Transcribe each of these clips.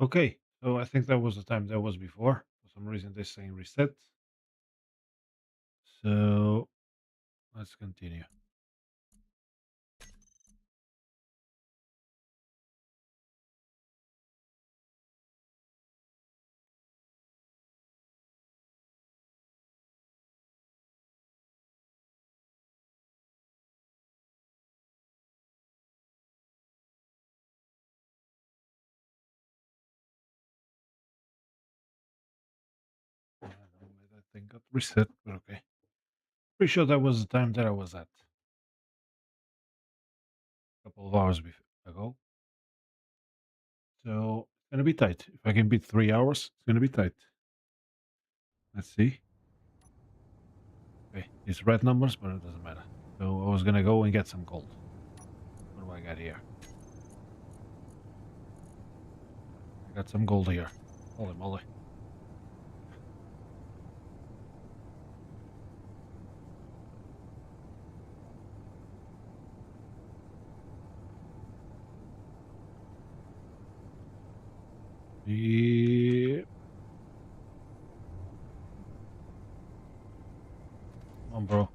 Okay, so I think that was the time that was before. For some reason, this saying reset. So let's continue. I don't know why that thing got reset, but okay. Pretty sure that was the time that I was at a couple of hours ago. So it's gonna be tight. If I can beat 3 hours, it's gonna be tight. Let's see. Okay, it's red numbers, but it doesn't matter. So I was gonna go and get some gold. What do I got here? I got some gold here. Holy moly. Yeah. Come on, bro.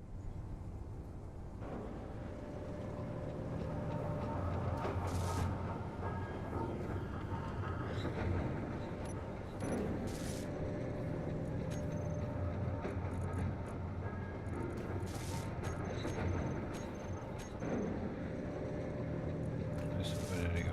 Nice. Okay, there you go.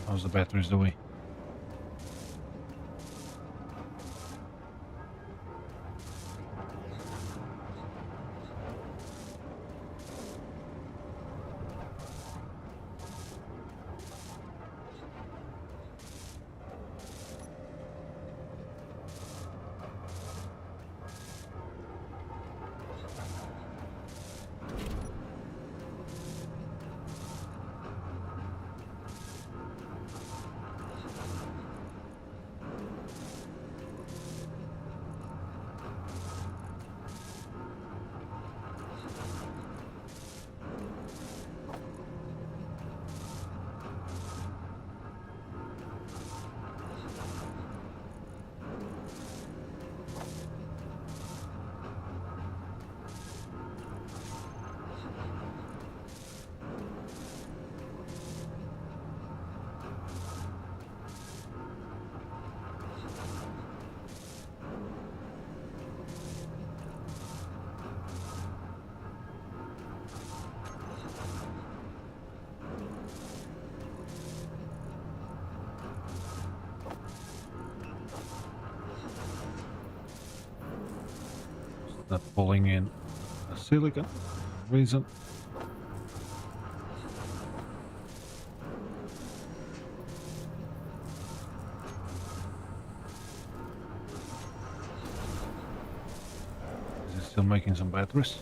How's the batteries doing? It's not pulling in a silicon for some reason. Is it still making some batteries?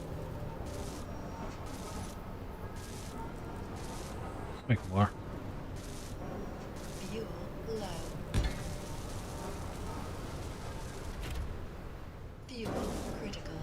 Make more. Fuel low. Fuel critical.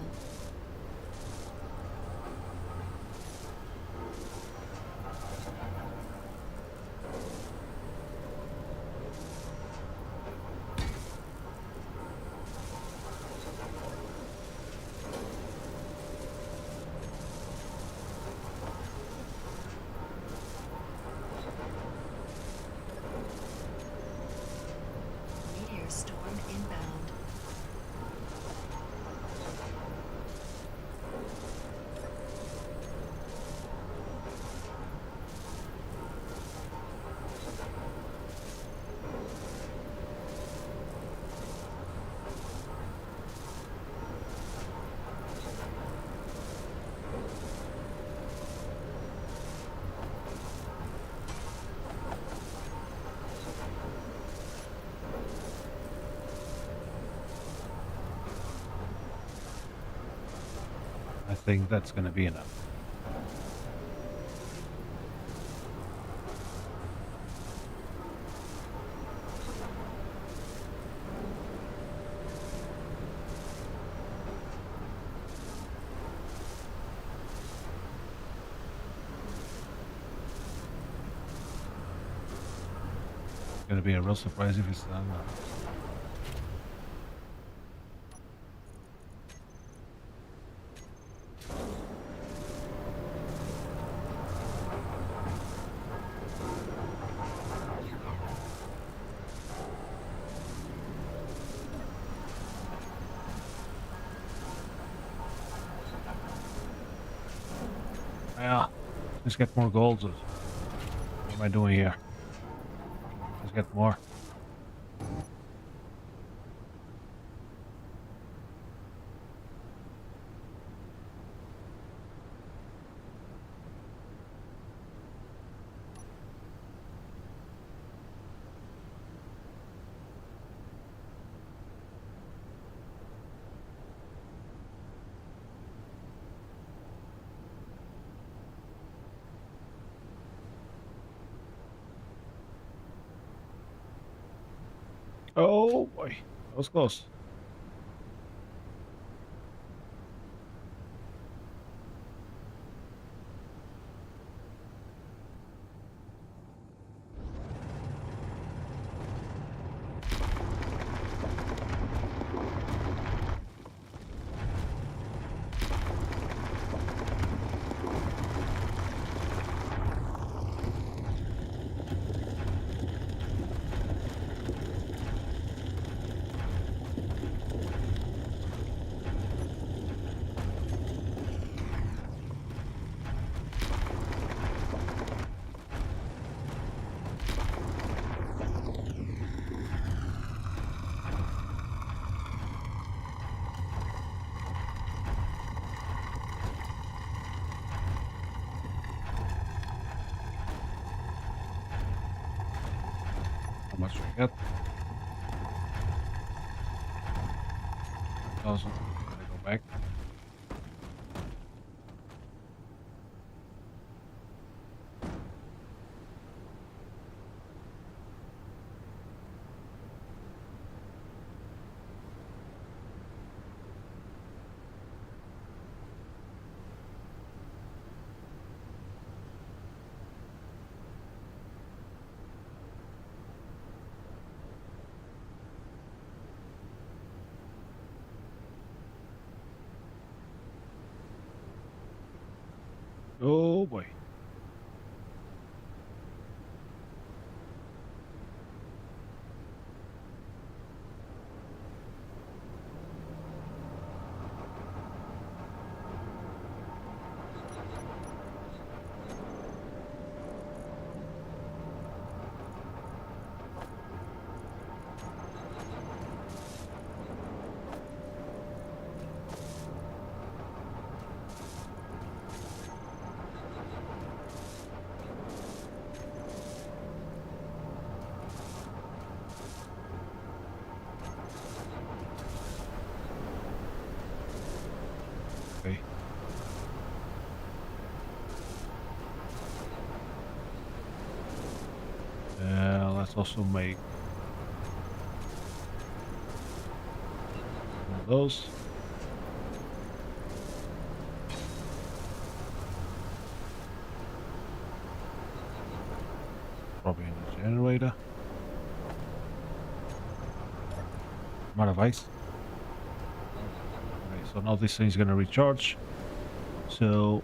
think that's gonna be enough. Gonna be a real surprise if it's not enough. Yeah, let's get more golds. What am I doing here? Let's get more. Oh boy, that was close. How much do I get? 1,000. Gotta go back. Oh boy. Okay. Let's also make one of those. Probably in the generator. Amount of ice. Okay, so now this thing's gonna recharge. So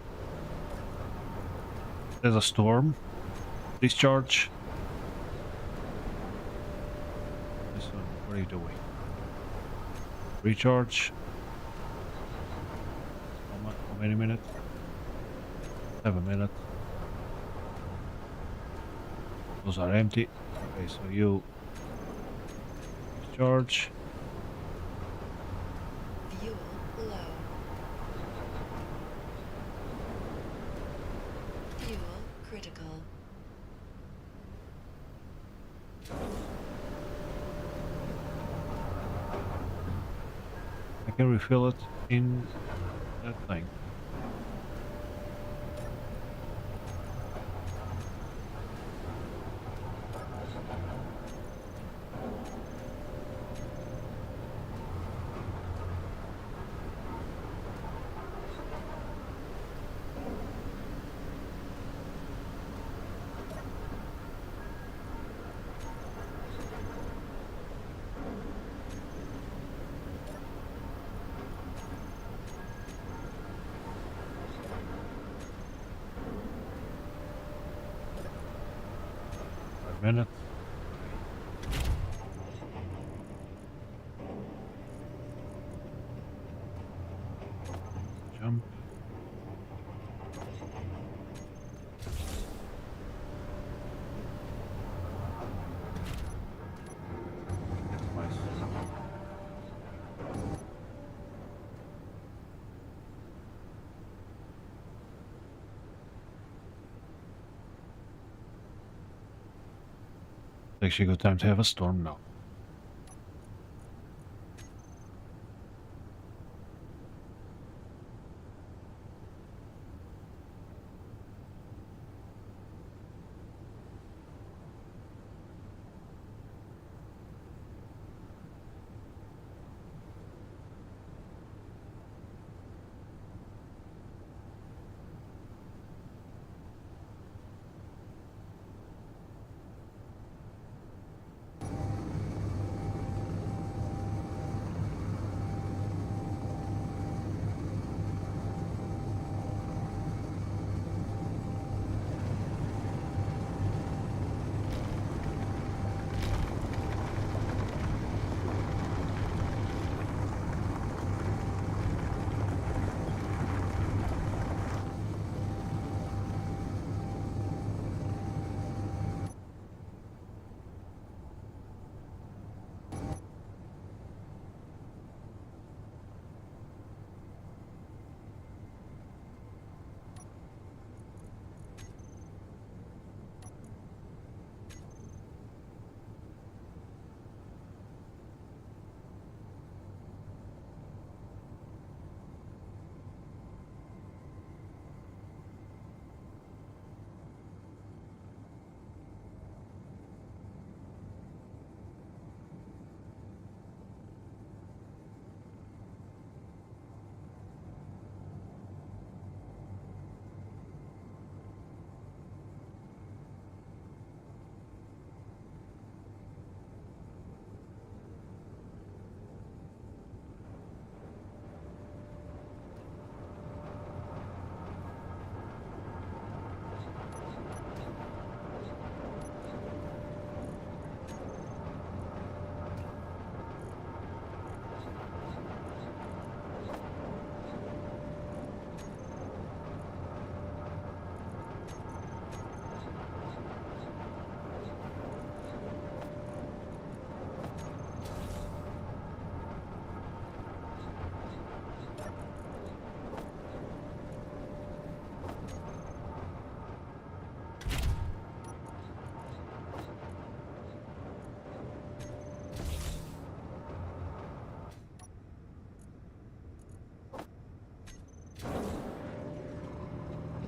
there's a storm. Discharge. This one, what are you doing? Recharge. How many minutes? 7 minutes. Those are empty. Okay, so you discharge. Fuel low. Fuel critical. I can refill it in that thing. minute. Jump. That's nice. Actually, a good time to have a storm now.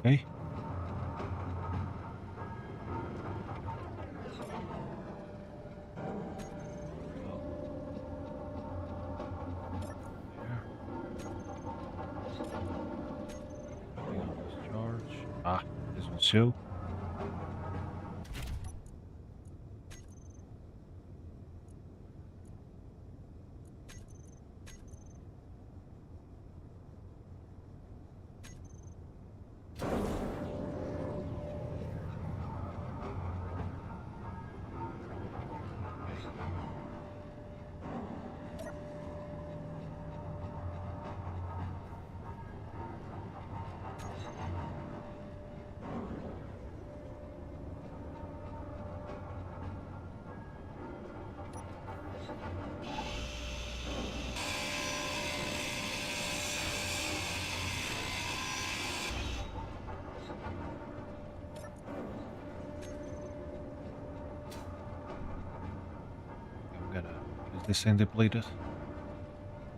Okay. There. Nothing on this charge. Ah, this one's too. I'm gonna. Is this thing depleted?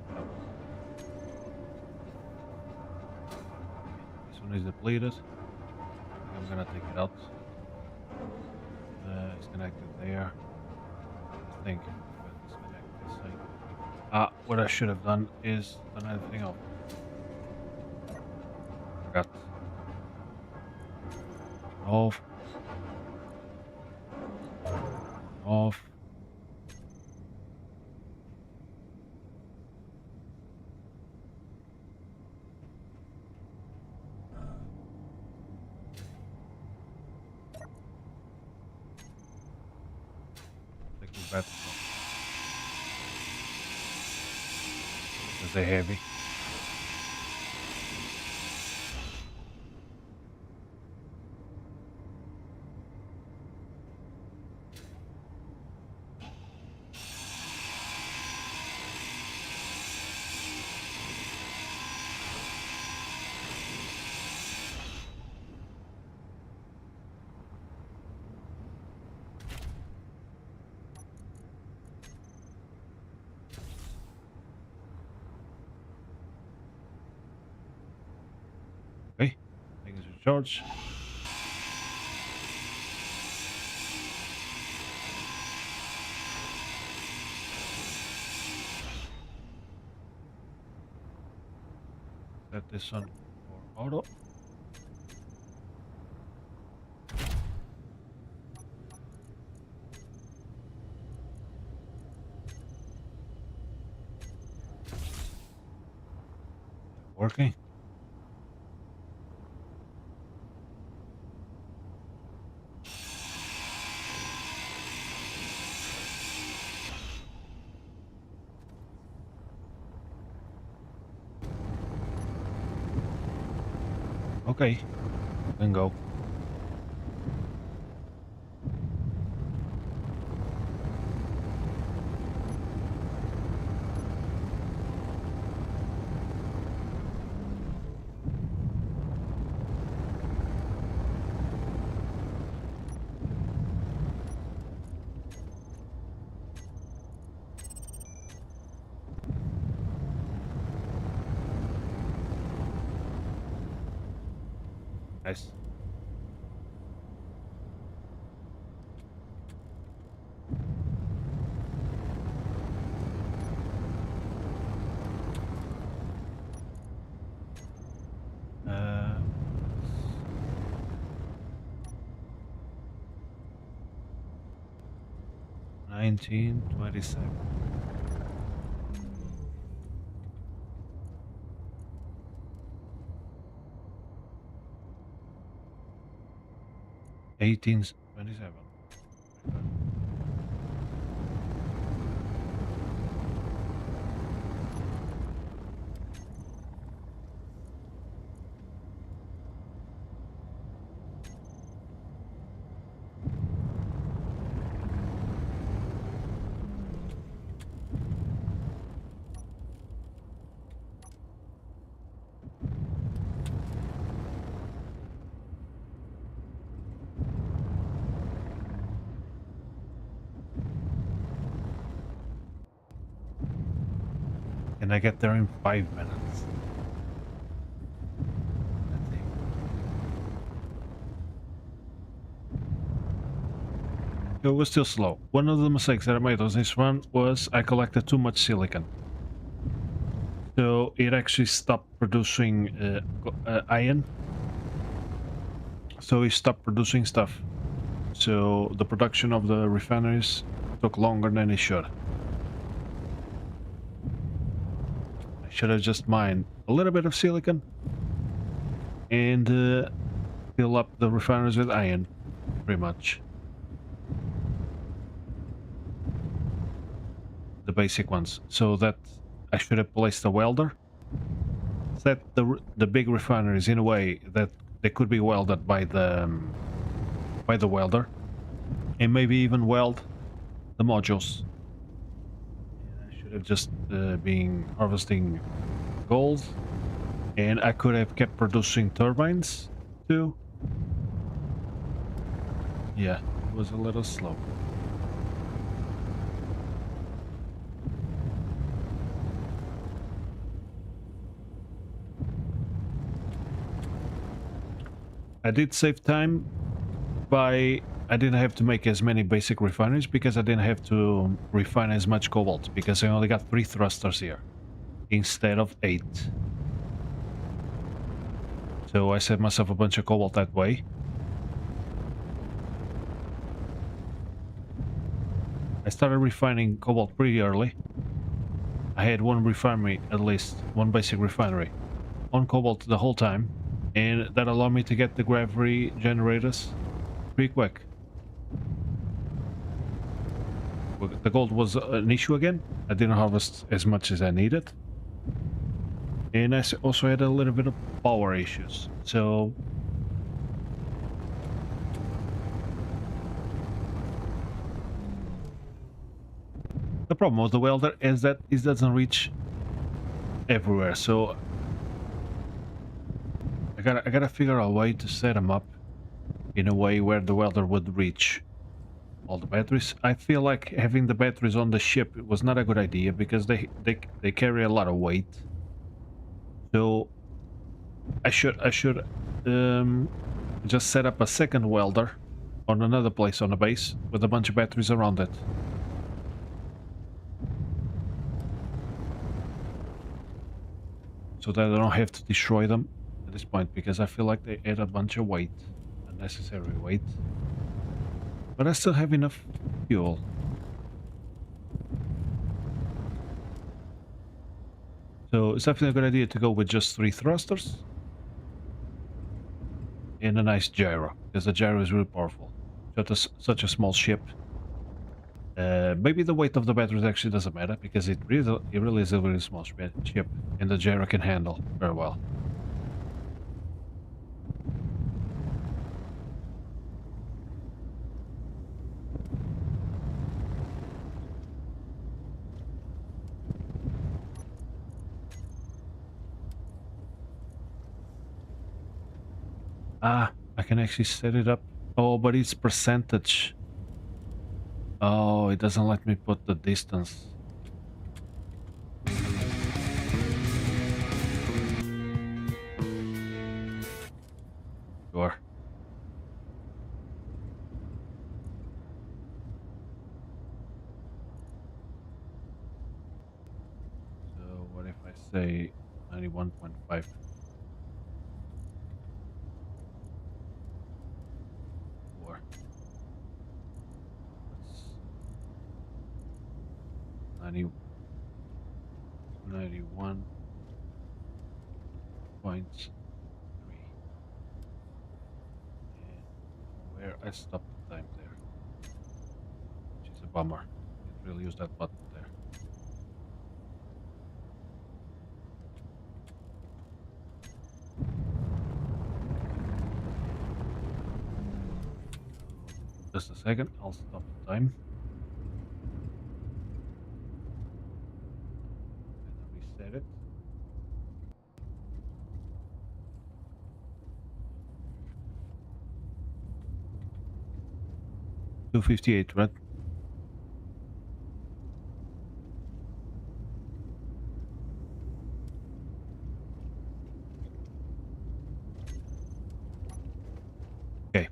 No. This one is depleted. I think I'm gonna take it out. It's connected there. I think I'm gonna disconnect this thing. What I should have done is done everything off. Forgot. Off. Off. bad as well. Because they're heavy. Okay, things are charged. Set this on for auto. Working. Okay, then go. Nice. Uh, 1927. 1827. Can I get there in 5 minutes? Let's see. It was still slow. One of the mistakes that I made on this one was I collected too much silicon. So it actually stopped producing iron. So it stopped producing stuff. So the production of the refineries took longer than it should. I should have just mined a little bit of silicon and fill up the refineries with iron, pretty much. The basic ones. So that I should have placed a welder. Set the big refineries in a way that they could be welded by the welder, and maybe even weld the modules. And I should have just been harvesting gold, and I could have kept producing turbines too. Yeah, it was a little slow. I did save time by I didn't have to make as many basic refineries because I didn't have to refine as much cobalt because I only got 3 thrusters here instead of 8. So I saved myself a bunch of cobalt that way. I started refining cobalt pretty early. I had one refinery, at least one basic refinery, on cobalt the whole time, and that allowed me to get the gravity generators pretty quick. the gold was an issue again. I didn't harvest as much as I needed. And I also had a little bit of power issues. So the problem with the welder is that it doesn't reach everywhere. So I gotta figure out a way to set them up in a way where the welder would reach all the batteries. I feel like having the batteries on the ship was not a good idea because they carry a lot of weight. So I should just set up a second welder on another place on the base with a bunch of batteries around it. So that I don't have to destroy them at this point, because I feel like they add a bunch of weight, unnecessary weight. But I still have enough fuel. So it's definitely a good idea to go with just 3 thrusters and a nice gyro, because the gyro is really powerful. Such a small ship. Maybe the weight of the batteries actually doesn't matter, because it really is a very small ship, and the gyro can handle very well. Ah, I can actually set it up. Oh, but it's percentage. Oh, it doesn't let me put the distance. Sure. So what if I say 91.5? Or that's 90, 91.3. And where I stopped the time there, which is a bummer. Didn't really use that button there. Just a second, I'll stop the time. And reset it. $2.58, right? Okay.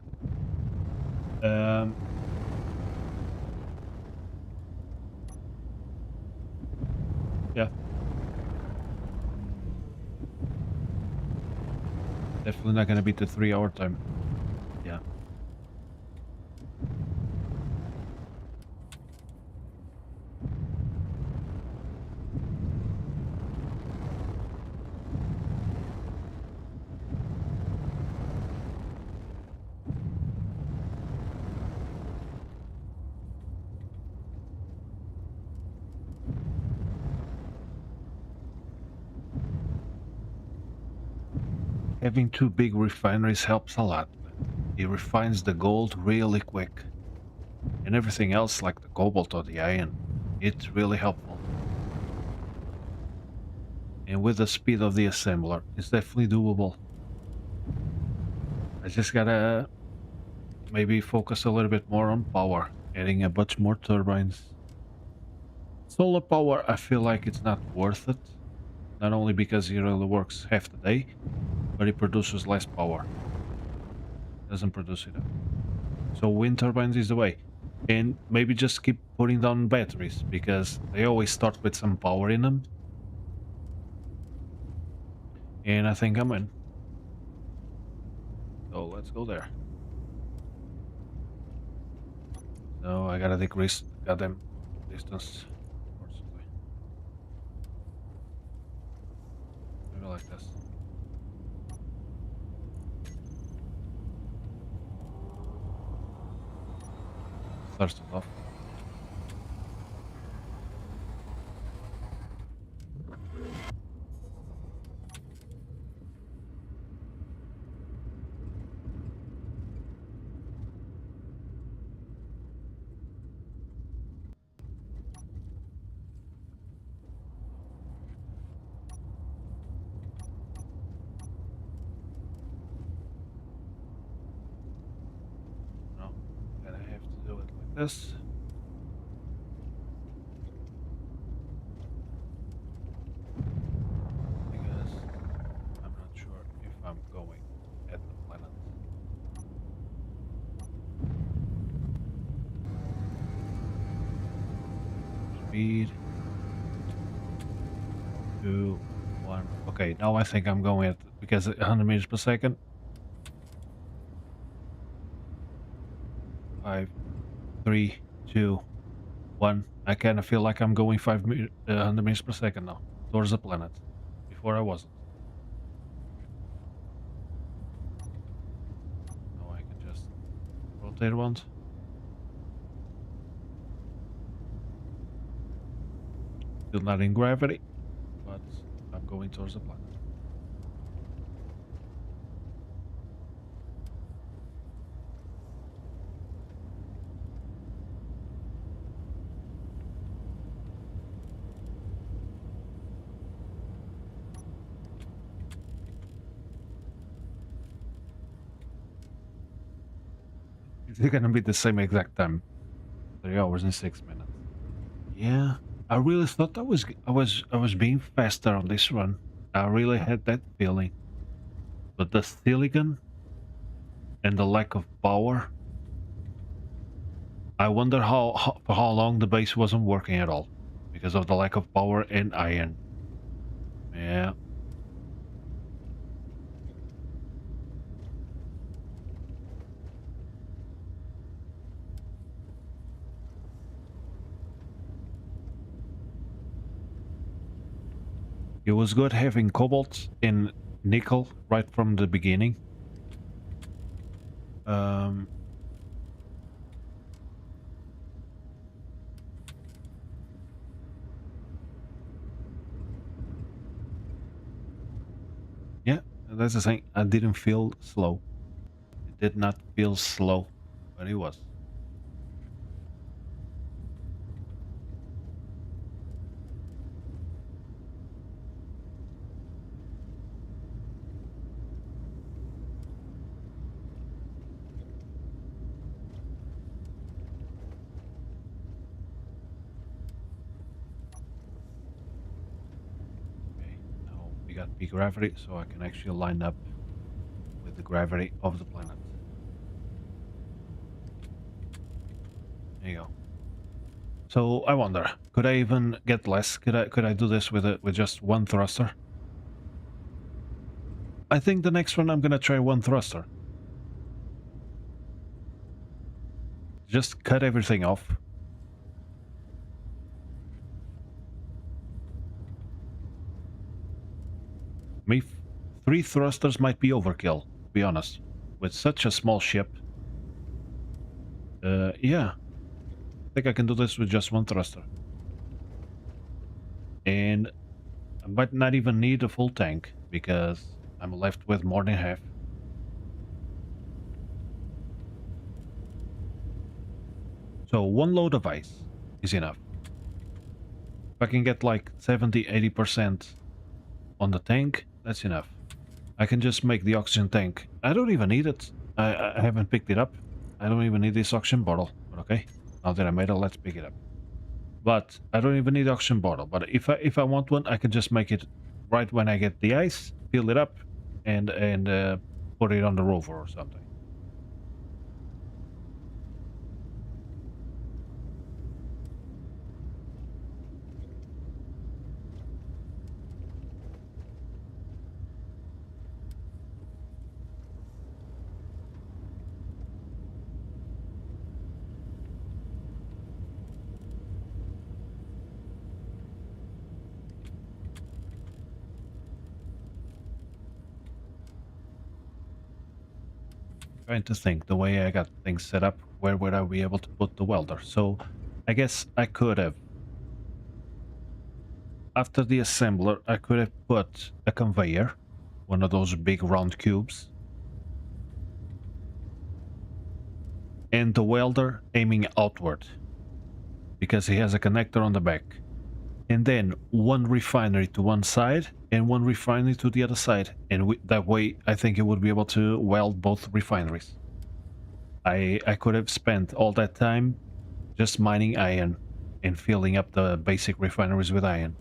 Yeah. Definitely not gonna beat the 3-hour time. Yeah. Having 2 big refineries helps a lot. It refines the gold really quick. And everything else, like the cobalt or the iron, it's really helpful. And with the speed of the assembler, it's definitely doable. I just gotta maybe focus a little bit more on power, adding a bunch more turbines. Solar power, I feel like it's not worth it. Not only because it only works half the day, but it produces less power. Doesn't produce enough. So wind turbines is the way. And maybe just keep putting down batteries, because they always start with some power in them. And I think I'm in. So let's go there. No, I gotta decrease goddamn distance. Unfortunately. Maybe like this. First off. this. Because I'm not sure if I'm going at the planet. Speed. 2, 1. Okay, now I think I'm going at because 100 meters per second. 5, 3, 2, 1. I kind of feel like I'm going 100 meters per second now towards the planet. Before I wasn't. Now I can just rotate once. Still not in gravity, but I'm going towards the planet. It's gonna be the same exact time. 3 hours and 6 minutes. Yeah, I really thought I was being faster on this run. I really had that feeling. But the silicon and the lack of power. I wonder for how long the base wasn't working at all because of the lack of power and iron. Yeah. It was good having cobalt and nickel right from the beginning. Um, yeah, that's the thing. I didn't feel slow. It did not feel slow, but it was. Okay, now we got P gravity, so I can actually line up with the gravity of the planet. There you go. So I wonder, could I even get less? Could I do this with just one thruster? I think the next one I'm gonna try one thruster. Just cut everything off. Me, 3 thrusters might be overkill, to be honest. With such a small ship. Yeah. I think I can do this with just one thruster. And I might not even need a full tank, because I'm left with more than half. So one load of ice is enough. If I can get like 70-80% on the tank, that's enough. I can just make the oxygen tank. I don't even need it. I haven't picked it up. I don't even need this oxygen bottle. But okay, now that I made it, let's pick it up. But I don't even need oxygen bottle. But if I want one, I can just make it right when I get the ice, fill it up, and put it on the rover or something. Trying to think the way I got things set up, where would I be able to put the welder? So I guess I could have, after the assembler, I could have put a conveyor, one of those big round cubes, and the welder aiming outward, because he has a connector on the back. And then one refinery to one side and one refinery to the other side, and that way I think it would be able to weld both refineries. I could have spent all that time just mining iron and filling up the basic refineries with iron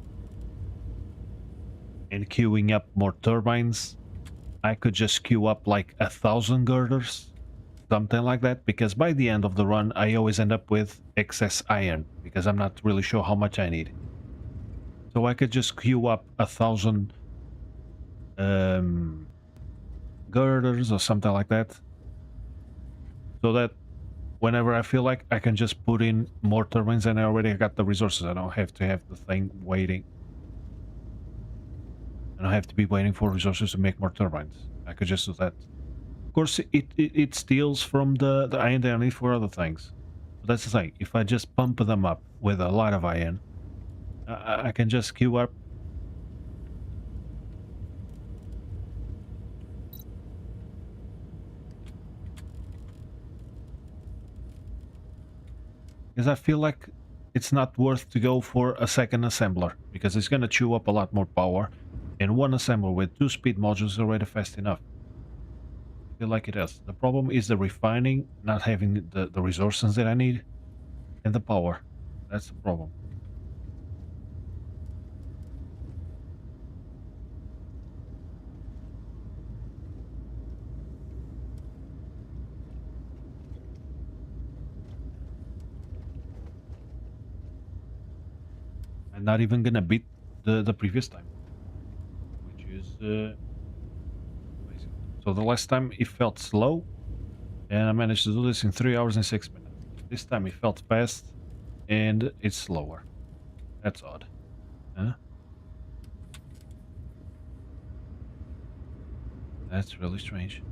and queuing up more turbines. I could just queue up like 1,000 girders, something like that, because by the end of the run I always end up with excess iron because I'm not really sure how much I need. So I could just queue up 1,000 girders or something like that, so that whenever I feel like I can just put in more turbines and I already got the resources. I don't have to have the thing waiting. I don't have to be waiting for resources to make more turbines. I could just do that. Of course, it steals from the iron that I need for other things. But that's the thing. If I just pump them up with a lot of iron, I can just queue up. Because I feel like it's not worth to go for a second assembler, because it's going to chew up a lot more power, and one assembler with 2 speed modules is already fast enough. I feel like it is. The problem is the refining, not having the resources that I need, and the power. That's the problem. I'm not even gonna beat the previous time, which is amazing. So the last time it felt slow, and I managed to do this in 3 hours and 6 minutes. This time it felt fast, and it's slower. That's odd. Huh? That's really strange.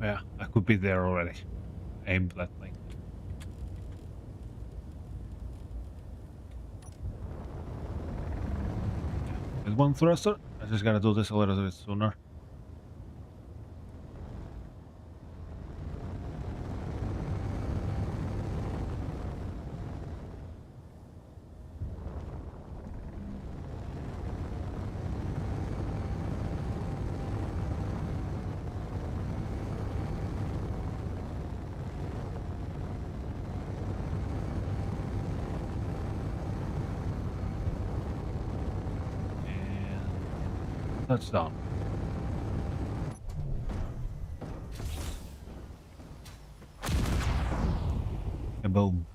Yeah, I could be there already. Aim that thing. With one thruster, I just gotta do this a little bit sooner. And touchdown. And boom.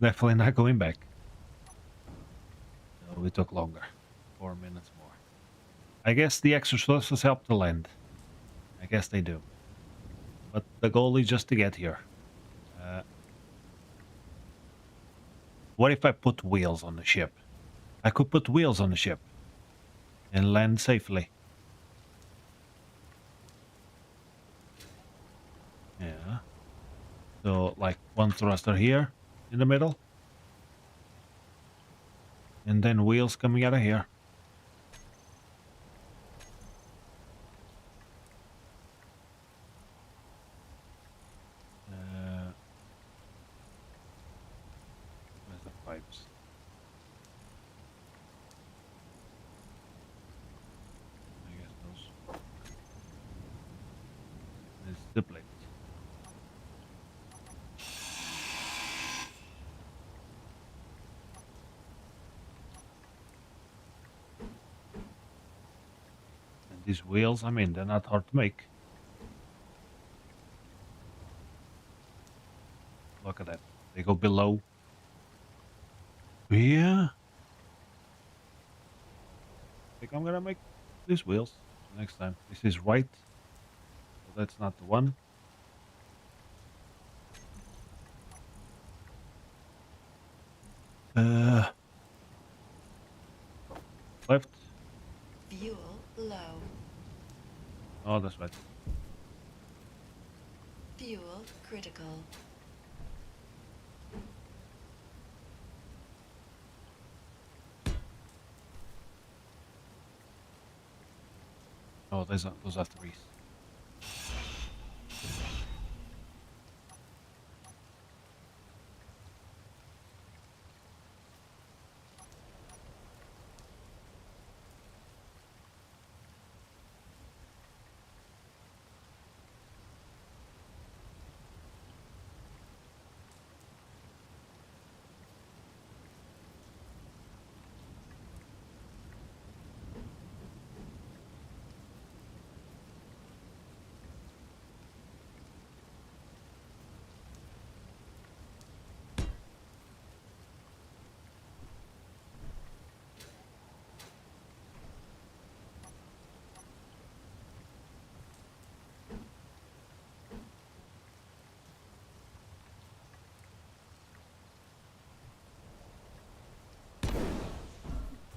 Definitely not going back. So So it took longer. 4 minutes more. I guess the extra sources help the land. I guess they do. But the goal is just to get here. What if I put wheels on the ship? I could put wheels on the ship and land safely. Yeah. So, like, one thruster here in the middle. And then wheels coming out of here. Where's the pipes? I guess those. This is the plate. And these wheels, I mean, they're not hard to make. Look at that. They go below. Yeah. I think I'm gonna make these wheels next time. This is right. So that's not the one. Left. Fuel low. Oh, that's right. Fuel critical. Oh, those are threes.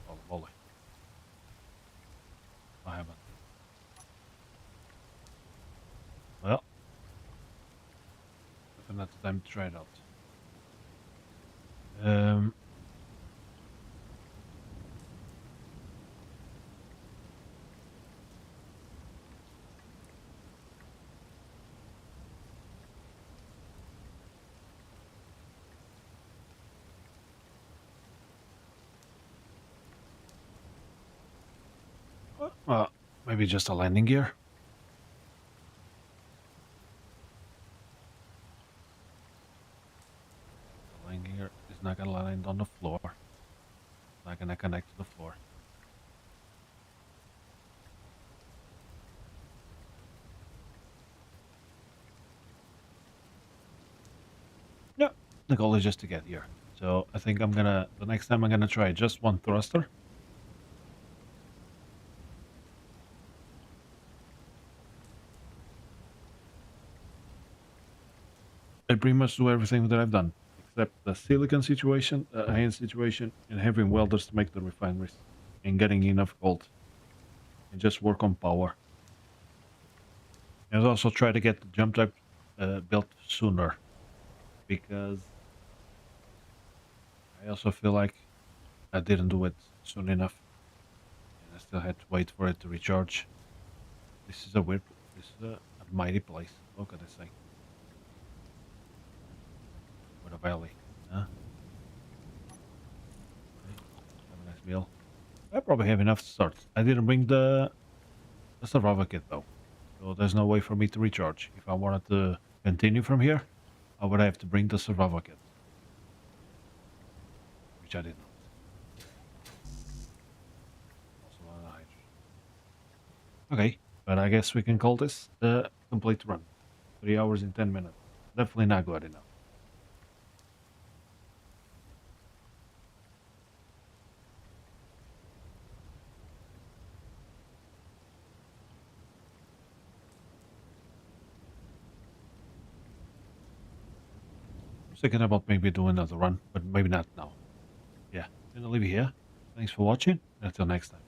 Oh, moly. I haven't. Well, I think that's time to try it out. Maybe just a landing gear. The landing gear is not gonna land on the floor. Not gonna connect to the floor. Yeah, the goal is just to get here. So I think the next time I'm gonna try just one thruster. I pretty much do everything that I've done, except the silicon situation, the iron situation, and having welders to make the refineries, and getting enough gold, and just work on power. And also try to get the jump drive built sooner, because I also feel like I didn't do it soon enough, and I still had to wait for it to recharge. This is a weird, this is a mighty place. Look at this thing. What a valley, huh? Okay. Have a nice meal. I probably have enough to start. I didn't bring the survival kit though, so there's no way for me to recharge. If I wanted to continue from here, I would have to bring the survival kit, which I did not. Also a lot of hydrogen. Okay, but I guess we can call this the complete run. 3 hours and 10 minutes. Definitely not good enough. thinking about maybe doing another run, but maybe not now. Yeah, I'm gonna leave it here. Thanks for watching. Until next time.